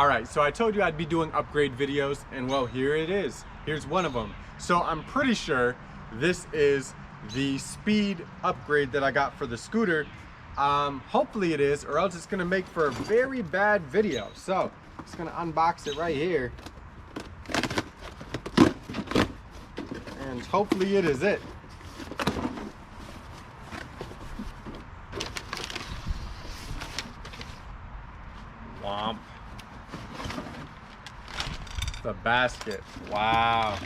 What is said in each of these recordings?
Alright, so I told you I'd be doing upgrade videos, and well, here it is. Here's one of them. So I'm pretty sure this is the speed upgrade that I got for the scooter. Hopefully it is, or else it's gonna make for a very bad video. So, I'm just gonna unbox it right here. And hopefully it is it. Womp. The basket. Wow.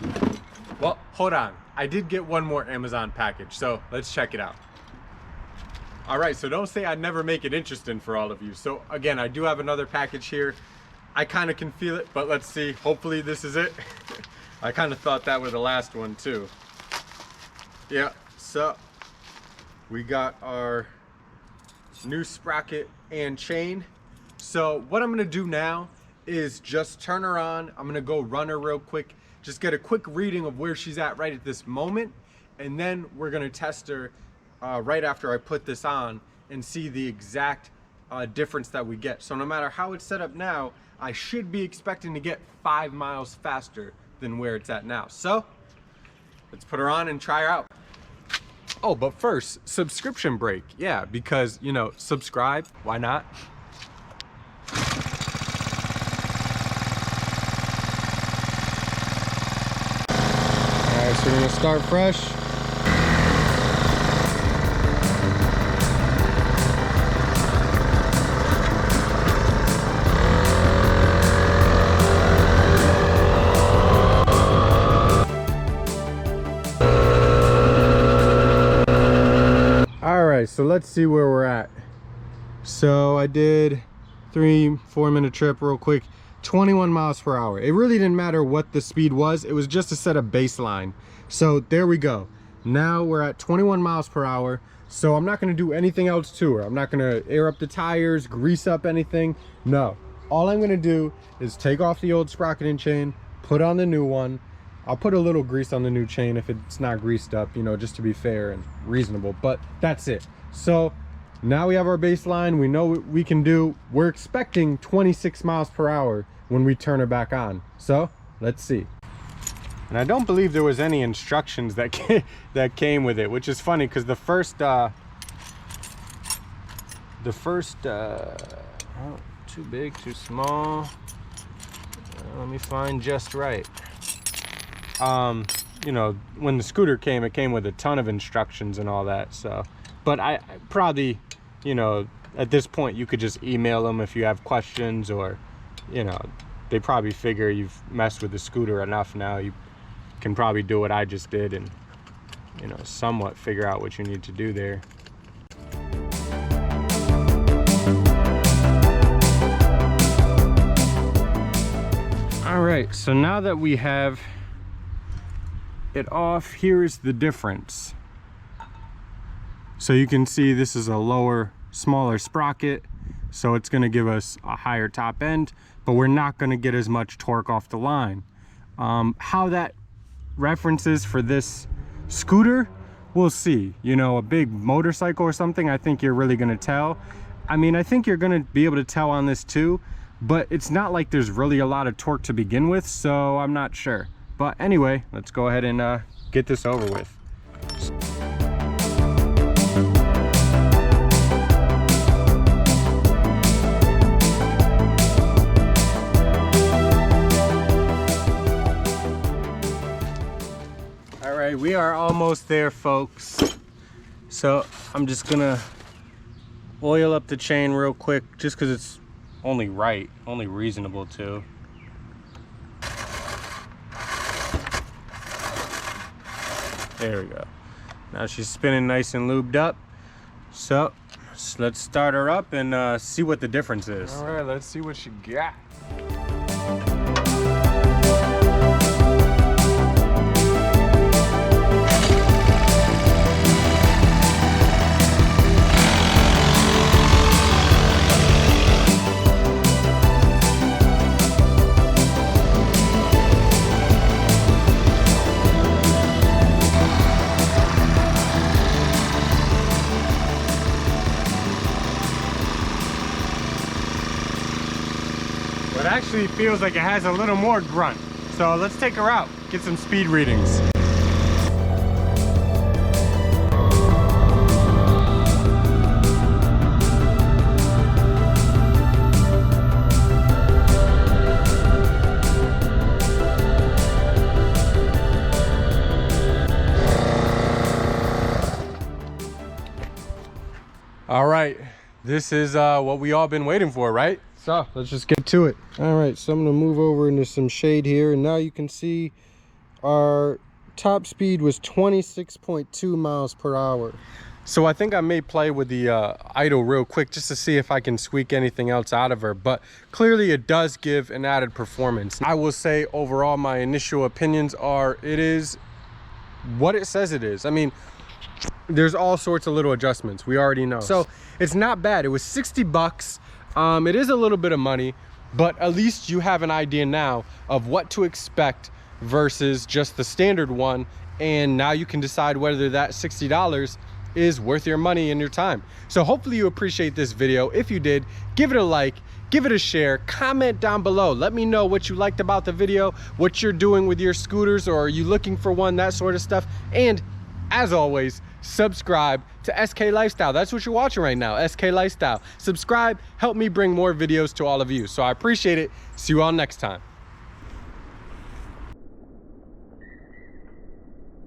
Well, hold on. I did get one more Amazon package, so let's check it out. All right, so don't say I'd never make it interesting for all of you. So again, I do have another package here. I kind of can feel it, but let's see. Hopefully this is it. I kind of thought that was the last one too. Yeah, so we got our new sprocket and chain. So what I'm gonna do now is just turn her on. I'm gonna go run her real quick, just get a quick reading of where she's at right at this moment, and then we're gonna test her right after I put this on and see the exact difference that we get. So no matter how it's set up now, I should be expecting to get 5 miles faster than where it's at now. So let's put her on and try her out. Oh, but first, subscription break. Yeah, because, you know, subscribe, why not? Alright, so we're gonna start fresh. Alright, so let's see where we're at. So I did 3-4 minute trip real quick, 21 miles per hour. It really didn't matter what the speed was, it was just to set a baseline. So there we go. Now we're at 21 miles per hour. So I'm not gonna do anything else to her. I'm not gonna air up the tires, grease up anything. No, all I'm gonna do is take off the old sprocket and chain, put on the new one. I'll put a little grease on the new chain if it's not greased up, you know, just to be fair and reasonable, but that's it. So now we have our baseline, we know what we can do. We're expecting 26 miles per hour when we turn her back on. So let's see. And I don't believe there was any instructions that came with it, which is funny because the first oh, too big, too small. Let me find just right. You know, when the scooter came, it came with a ton of instructions and all that. So, but I probably, you know, at this point you could just email them if you have questions, or, you know, they probably figure you've messed with the scooter enough now. You can probably do what I just did and, you know, somewhat figure out what you need to do there. All right, so now that we have it off, here's the difference. So you can see this is a lower, smaller sprocket, so it's going to give us a higher top end, but we're not going to get as much torque off the line. How that references for this scooter, we'll see. You know, a big motorcycle or something, I think you're really going to tell. I mean, I think you're going to be able to tell on this too, but it's not like there's really a lot of torque to begin with, so I'm not sure. But anyway, let's go ahead and get this over with. All right, we are almost there, folks. So I'm just gonna oil up the chain real quick, just because it's only right, only reasonable to. There we go. Now she's spinning nice and lubed up. So let's start her up and see what the difference is. All right, let's see what she got. actually feels like it has a little more grunt. So let's take her out, get some speed readings. All right, this is what we all been waiting for, right? So let's just get to it. All right, so I'm gonna move over into some shade here, and now you can see our top speed was 26.2 miles per hour. So I think I may play with the idle real quick just to see if I can squeak anything else out of her, but clearly it does give an added performance. I will say overall my initial opinions are it is what it says it is. I mean, there's all sorts of little adjustments, we already know. So it's not bad. It was 60 bucks. It is a little bit of money, but at least you have an idea now of what to expect versus just the standard one. And now you can decide whether that $60 is worth your money and your time. So hopefully you appreciate this video. If you did, give it a like, give it a share, comment down below. Let me know what you liked about the video, what you're doing with your scooters, or are you looking for one, that sort of stuff. And as always, subscribe to SK Lifestyle. That's what you're watching right now, SK Lifestyle. Subscribe, help me bring more videos to all of you. So I appreciate it. See you all next time.